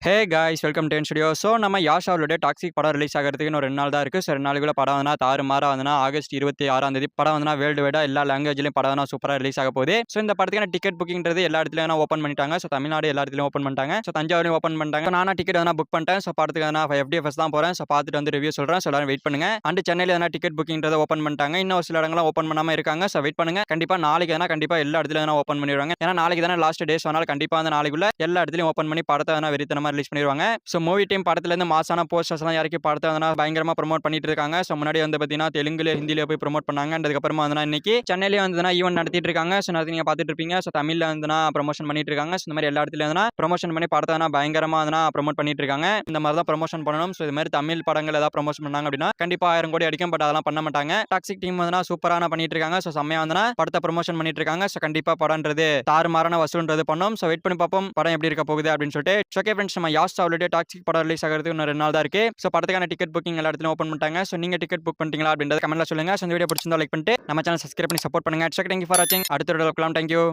Hey guys welcome to N studio. So நம்ம யாஷாவுடைய toxic படம் release ஆகிறதுக்கு இன்னும் 2 நாள் தான் இருக்குது. ஸோ 2 நாளுக்குள்ள படம் வந்துனா தாறுமாறா வந்துனா ஆகஸ்ட் 26ஆம் தேதி படம் வந்துனா வேர்ல்டு வைடா எல்லா லாங்குவேஜ்லையும் படம் வந்துனா சூப்பராக ரிலீஸ் ஆக போகுது. ஸோ இந்த படத்துக்கான டிக்கெட் புக்கிங்கிறது எல்லா இடத்துலையும் ஓப்பன் பண்ணிட்டாங்க. ஸோ தமிழ்நாடு எல்லா இடத்துலையும் ஓப்பன் பண்ணிட்டாங்க. ஸோ தஞ்சாவூரையும் ஓப்பன் பண்ணிட்டாங்க. நானும் டிக்கெட் வந்து புக் பண்ணிட்டேன். ஸோ படத்துக்கு நான் FDFS தான் போகிறேன். ஸோ பார்த்துட்டு வந்து ரிவ்யூ சொல்கிறேன். ஸோ எல்லாரும் வெயிட் பண்ணுங்க. அண்ட் சென்னையில் எதனா டிக்கெட் புக்கிங்கிறத ஓப்பன் பண்ணிட்டாங்க. இன்னும் சில இடங்கள்லாம் ஓப்பன் பண்ணாமல் இருக்காங்க. ஸோ வெயிட் பண்ணுங்க. கண்டிப்பாக நாளைக்கு எதனா கண்டிப்பாக எல்லா இடத்துலையும் ஓப்பன் பண்ணிடுவாங்க. ஏன்னா நாளைக்கு தானே லாஸ்ட் டேஸ், அதனால கண்டிப்பாக வந்து நாளைக்குள்ள எல்லா இடத்துலையும் ஓப்பன் பண்ணி படத்தை வேணா வெறித்தனமாக ரிலீஸ் பண்ணிடுவாங்க. ஸோ மூவி டீம் படத்துலேருந்து மாசான போஸ்டர்ஸ்லாம் இறக்கி படத்தை வந்து பயங்கரமாக ப்ரோமோட் பண்ணிட்டு இருக்காங்க. ஸோ முன்னாடி வந்து பார்த்தீங்கன்னா தெலுங்குல ஹிந்தியில போய் ப்ரோமோட் பண்ணாங்க. அதுக்கப்புறமா வந்து இன்னைக்கு சென்னையிலேயே வந்து ஈவெண்ட் நடத்திட்டு இருக்காங்க. ஸோ அது நீங்கள் பார்த்துட்டு இருப்பீங்க. ஸோ தமிழில் வந்து ப்ரொமோஷன் பண்ணிட்டு இருக்காங்க. ஸோ இந்த மாதிரி எல்லா இடத்துலையும் வந்து ப்ரொமோஷன் பண்ணி படத்தை பயங்கரமாக வந்து ப்ரோமோட் பண்ணிட்டு இருக்காங்க. இந்த மாதிரி தான் ப்ரொமோஷன் பண்ணணும். ஸோ இது மாதிரி தமிழ் படங்கள் ஏதாவது ப்ரொமோஷன் பண்ணாங்க அப்படின்னா கண்டிப்பாக 1000 கோடி அடிக்கும். பட் அதெல்லாம் பண்ண மாட்டாங்க. டாக்ஸிக் டீம் வந்து சூப்பரான பண்ணிட்டு இருக்காங்க. ஸோ செம்மையா வந்து படத்தை ப்ரொமோஷன் பண்ணிட்டு இருக்காங்க. ஸோ கண்டிப்பாக படம்ன்றது தாறுமாறான வசூல்ன்றது பண்ணோம். ஸோ வெயிட் பண்ணி பார்ப்போம் படம் எப்படி இருக்க போகுது அப்படின்னு சொல்லிட்டு. ஓகே ஃப்ரெண்ட்ஸ், நம்ம யாஷ் சாவ்லுடைய டாக்ஸிக் படம் ரிலீஸ் ஆகிறதுக்கு இன்னும் 2 நாள் தான் இருக்கு. ஸோ படத்துக்கான டிக்கெட் புக்கிங் எல்லா இடத்துலையும் ஓப்பன் பண்ணிட்டாங்க. ஸோ நீங்க டிக்கெட் புக் பண்ணிட்டீங்களா அப்படின்றத கமெண்ட்ல சொல்லுங்க. ஸோ இந்த வீடியோ பிடிச்சிருந்தா லைக் பண்ணிட்டு நம்ம சேனல் சப்ஸ்கிரைப் பண்ணி சப்போர்ட் பண்ணுங்க. தேங்க் யூ ஃபார் வாட்சிங். அடுத்த வீடியோல பார்க்கலாம். Thank you.